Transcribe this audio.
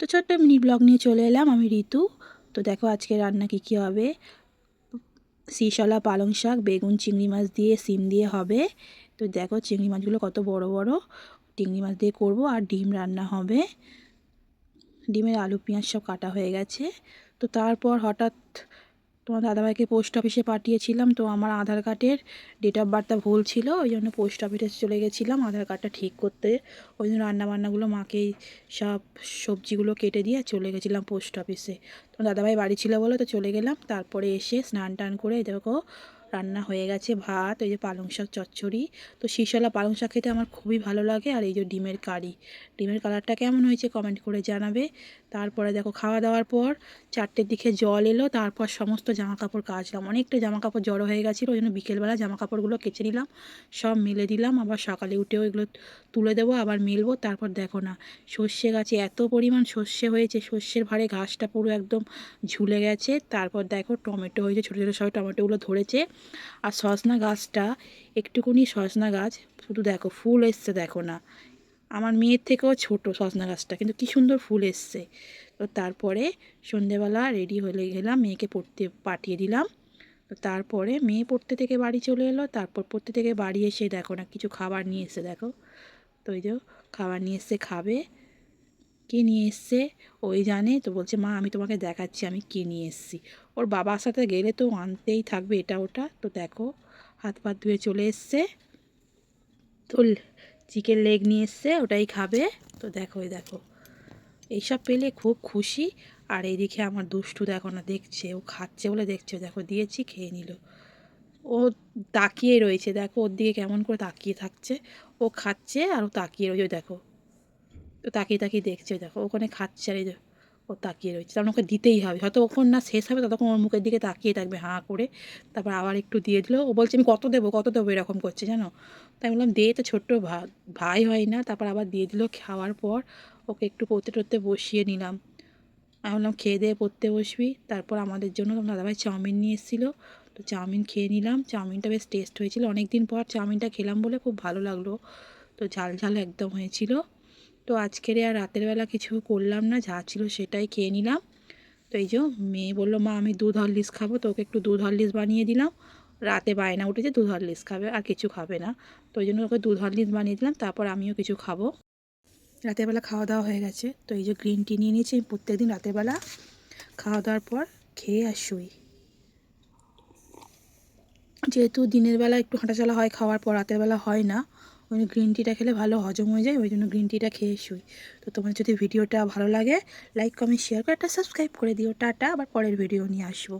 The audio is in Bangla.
তো ছোট্ট মিনি ব্লগ নিয়ে চলে এলাম আমি ঋতু। তো দেখো আজকে রান্না কী হবে। শিশলা পালং শাক, বেগুন, চিংড়ি মাছ দিয়ে সিম দিয়ে হবে। তো দেখো চিংড়ি মাছগুলো কত বড় বড়, চিংড়ি মাছ দিয়ে করব। আর ডিম রান্না হবে, ডিমের আলু পেঁয়াজ সব কাটা হয়ে গেছে। তো তারপর হঠাৎ তোমার দাদাভাইকে পোস্ট অফিসে পাঠিয়েছিলাম, তো আমার আধার কার্ডের ডেট অফ বার্থটা ভুল ছিল, ওই জন্য পোস্ট অফিসে চলে গেছিলাম আধার কার্ডটা ঠিক করতে। ওই জন্য রান্নাবান্নাগুলো মাকেই সব সবজিগুলো কেটে দিয়ে চলে গেছিলাম পোস্ট অফিসে। তোমার দাদাভাই বাড়ি ছিল বলে তো চলে গেলাম। তারপরে এসে স্নান টান করে দেখো রান্না হয়ে গেছে, ভাত, ওই যে পালং শাক চচ্চড়ি। তো শিশলা পালং শাক খেতে আমার খুবই ভালো লাগে। আর এই যে ডিমের কারি, ডিমের কালারটা কেমন হয়েছে কমেন্ট করে জানাবে। তারপরে দেখো খাওয়া দাওয়ার পর 4টের দিকে জল এলো, তারপর সমস্ত জামা কাপড় কাচলাম। অনেকটা জামা কাপড় জড়ো হয়ে গেছিলো, ওই জন্য বিকেলবেলা জামা কাপড়গুলো কেচে নিলাম, সব মেলে দিলাম। আবার সকালে উঠেও এগুলো তুলে দেবো, আবার মেলবো। তারপর দেখো না সর্ষে গাছে এত পরিমাণ সর্ষে হয়েছে, সর্ষের ভারে ঘাসটা পুরো একদম ঝুলে গেছে। তারপর দেখো টমেটো হয়েছে, ছোটো ছোটো সব টমেটোগুলো ধরেছে। আর সজনা গাছটা একটুকুনি সজনা গাছ, শুধু দেখো ফুল এসছে দেখো না, আমার মেয়ের থেকেও ছোট সজনা গাছটা, কিন্তু কী সুন্দর ফুল এসছে। তো তারপরে সন্ধেবেলা রেডি হয়ে গেলাম, মেয়েকে পড়তে পাঠিয়ে দিলাম। তো তারপরে মেয়ে পড়তে থেকে বাড়ি চলে এলো। তারপর পড়তে থেকে বাড়ি এসে দেখো না কিছু খাবার নিয়ে এসে দেখো। তো ওই যে খাবার নিয়ে এসে খাবে, কে নিয়ে এসছে ওই জানে। তো বলছে মা আমি তোমাকে দেখাচ্ছি আমি কে নিয়ে এসেছি। ওর বাবার সাথে গেলে তো আনতেই থাকবে এটা ওটা। তো দেখো হাত পা ধুয়ে চলে এসছে, তো চিকেন লেগ নিয়ে এসছে, ওটাই খাবে। তো দেখো এই দেখো এইসব পেলে খুব খুশি। আর এইদিকে আমার দুষ্টু দেখো না দেখছে, ও খাচ্ছে বলে দেখছে, দেখো দিয়েছি খেয়ে নিল। ও তাকিয়ে রয়েছে, দেখো ওর দিকে কেমন করে তাকিয়ে থাকছে। ও খাচ্ছে আর ও তাকিয়ে রয়েছে দেখো, তো তাকিয়ে তাকিয়ে দেখছে দেখো ওখানে খাচ্ছে। আর এই ও তাকিয়ে রয়েছে, তখন ওকে দিতেই হবে। হয়তো ওখান না শেষ হবে ততক্ষণ ওর মুখের দিকে তাকিয়ে থাকবে হাঁ করে। তারপর আবার একটু দিয়ে দিল। ও বলছে আমি কত দেবো এরকম করছে জানো। তাই বললাম দে, তো ছোট্ট ভাই হয় না। তারপর আবার দিয়ে দিল। খাওয়ার পর ওকে একটু পড়তে টড়তে বসিয়ে নিলাম। আমি বললাম খেয়ে দিয়ে পড়তে বসবি। তারপর আমাদের জন্য দাদাভাই চাউমিন নিয়ে এসেছিলো, তো চাউমিন খেয়ে নিলাম। চাউমিনটা বেশ টেস্ট হয়েছিল, অনেক দিন পর চাউমিনটা খেলাম বলে খুব ভালো লাগলো। তো ঝাল ঝাল একদম হয়েছিল। তো আজকের আর রাতের বেলা কিছু করলাম না, যা ছিল সেটাই খেয়ে নিলাম। তো এই যে মেয়ে বললো মা আমি দুধ হরলিক্স খাবো, তো ওকে একটু দুধ হরলিক্স বানিয়ে দিলাম। রাতে বায়না উঠেছে দুধ হরলিক্স খাবে, আর কিছু খাবে না। তো ওই জন্য ওকে দুধ হরলিক্স বানিয়ে দিলাম। তারপর আমিও কিছু খাবো। রাতের বেলা খাওয়া দাওয়া হয়ে গেছে। তো এই যে গ্রিন টি নিয়ে নিয়েছি। আমি প্রত্যেকদিন রাতের বেলা খাওয়া দাওয়ার পর খেয়ে আর শুই। যেহেতু দিনের বেলা একটু হাঁটাচলা হয় খাওয়ার পর, রাতের বেলা হয় না, ওই জন্য গ্রিন টিটা খেলে ভালো হজম হয়ে যায়, ওই জন্য গ্রিন টিটা খেয়ে শুই। তো তোমার যদি ভিডিওটা ভালো লাগে লাইক কমেন্ট শেয়ার করে একটা সাবস্ক্রাইব করে দিও। টাটা, আবার পরের ভিডিও নিয়ে আসবো।